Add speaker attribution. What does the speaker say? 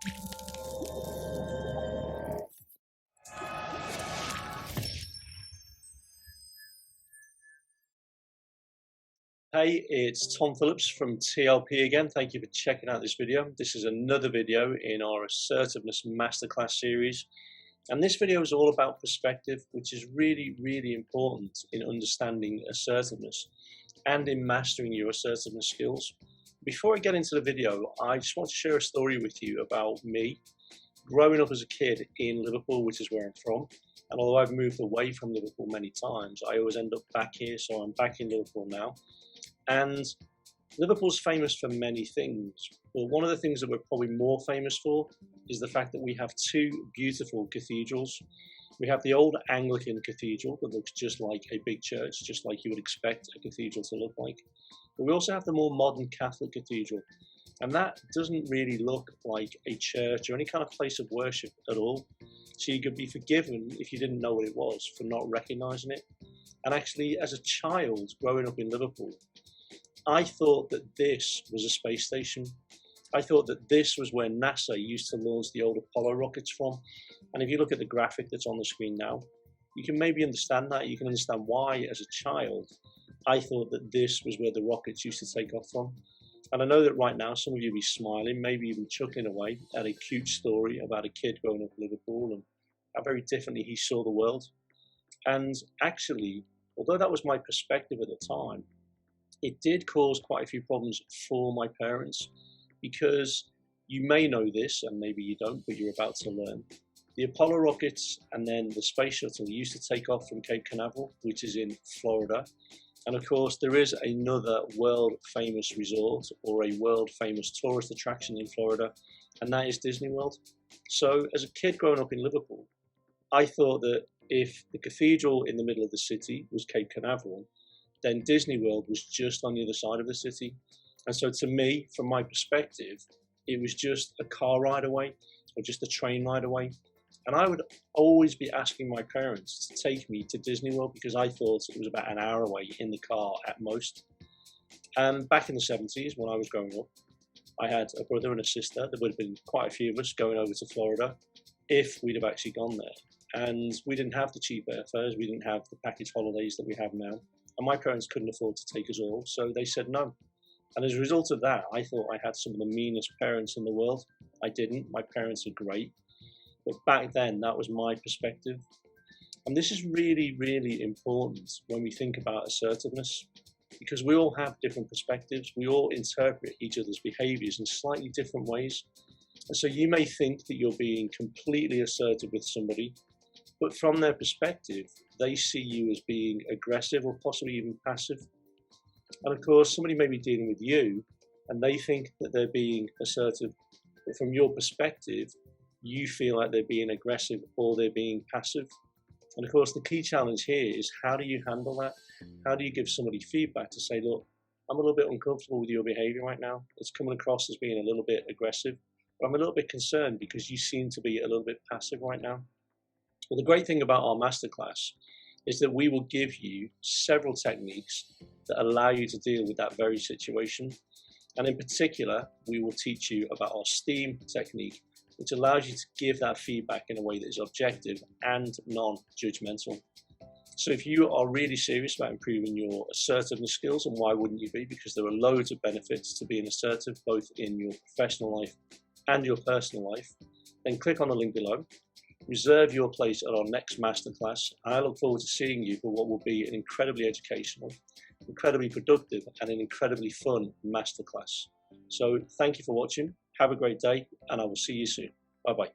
Speaker 1: Hey, it's Tom Phillips from TLP again. Thank you for checking out this video. This is another video in our Assertiveness Masterclass series. And this video is all about perspective, which is really, really important in understanding assertiveness and in mastering your assertiveness skills. Before I get into the video, I just want to share a story with you about me growing up as a kid in Liverpool, which is where I'm from. And although I've moved away from Liverpool many times, I always end up back here, so I'm back in Liverpool now. And Liverpool's famous for many things, but one of the things that we're probably more famous for is the fact that we have two beautiful cathedrals. We have the old Anglican cathedral that looks just like a big church, just like you would expect a cathedral to look like. But we also have the more modern Catholic cathedral, and that doesn't really look like a church or any kind of place of worship at all. So you could be forgiven if you didn't know what it was for not recognizing it. And actually, as a child growing up in Liverpool, I thought that this was a space station. I thought that this was where NASA used to launch the old Apollo rockets from. And if you look at the graphic that's on the screen now, you can maybe understand that. You can understand why, as a child, I thought that this was where the rockets used to take off from. And I know that right now, some of you will be smiling, maybe even chuckling away at a cute story about a kid growing up in Liverpool and how very differently he saw the world. And actually, although that was my perspective at the time, it did cause quite a few problems for my parents, because you may know this, and maybe you don't, but you're about to learn. The Apollo rockets and then the space shuttle used to take off from Cape Canaveral, which is in Florida. And of course, there is another world famous resort or a world famous tourist attraction in Florida, and that is Disney World. So as a kid growing up in Liverpool, I thought that if the cathedral in the middle of the city was Cape Canaveral, then Disney World was just on the other side of the city. And so to me, from my perspective, it was just a car ride away or just a train ride away. And I would always be asking my parents to take me to Disney World because I thought it was about an hour away in the car at most. And back in the 70s, when I was growing up, I had a brother and a sister. There would have been quite a few of us going over to Florida if we'd have actually gone there. And we didn't have the cheap airfares. We didn't have the package holidays that we have now. And my parents couldn't afford to take us all, so they said no. And as a result of that, I thought I had some of the meanest parents in the world. I didn't. My parents are great. But back then, that was my perspective. And this is really, really important when we think about assertiveness, because we all have different perspectives. We all interpret each other's behaviors in slightly different ways. And so you may think that you're being completely assertive with somebody, but from their perspective, they see you as being aggressive or possibly even passive. And of course, somebody may be dealing with you and they think that they're being assertive, but from your perspective, you feel like they're being aggressive or they're being passive. And of course, the key challenge here is, how do you handle that? How do you give somebody feedback to say, look, I'm a little bit uncomfortable with your behavior right now. It's coming across as being a little bit aggressive, but I'm a little bit concerned because you seem to be a little bit passive right now. Well, the great thing about our masterclass is that we will give you several techniques that allow you to deal with that very situation. And in particular, we will teach you about our STEAM technique, which allows you to give that feedback in a way that is objective and non-judgmental. So if you are really serious about improving your assertiveness skills, and why wouldn't you be? Because there are loads of benefits to being assertive, both in your professional life and your personal life, then click on the link below. Reserve your place at our next masterclass. I look forward to seeing you for what will be an incredibly educational, incredibly productive, and an incredibly fun masterclass. So thank you for watching. Have a great day, and I will see you soon. Bye-bye.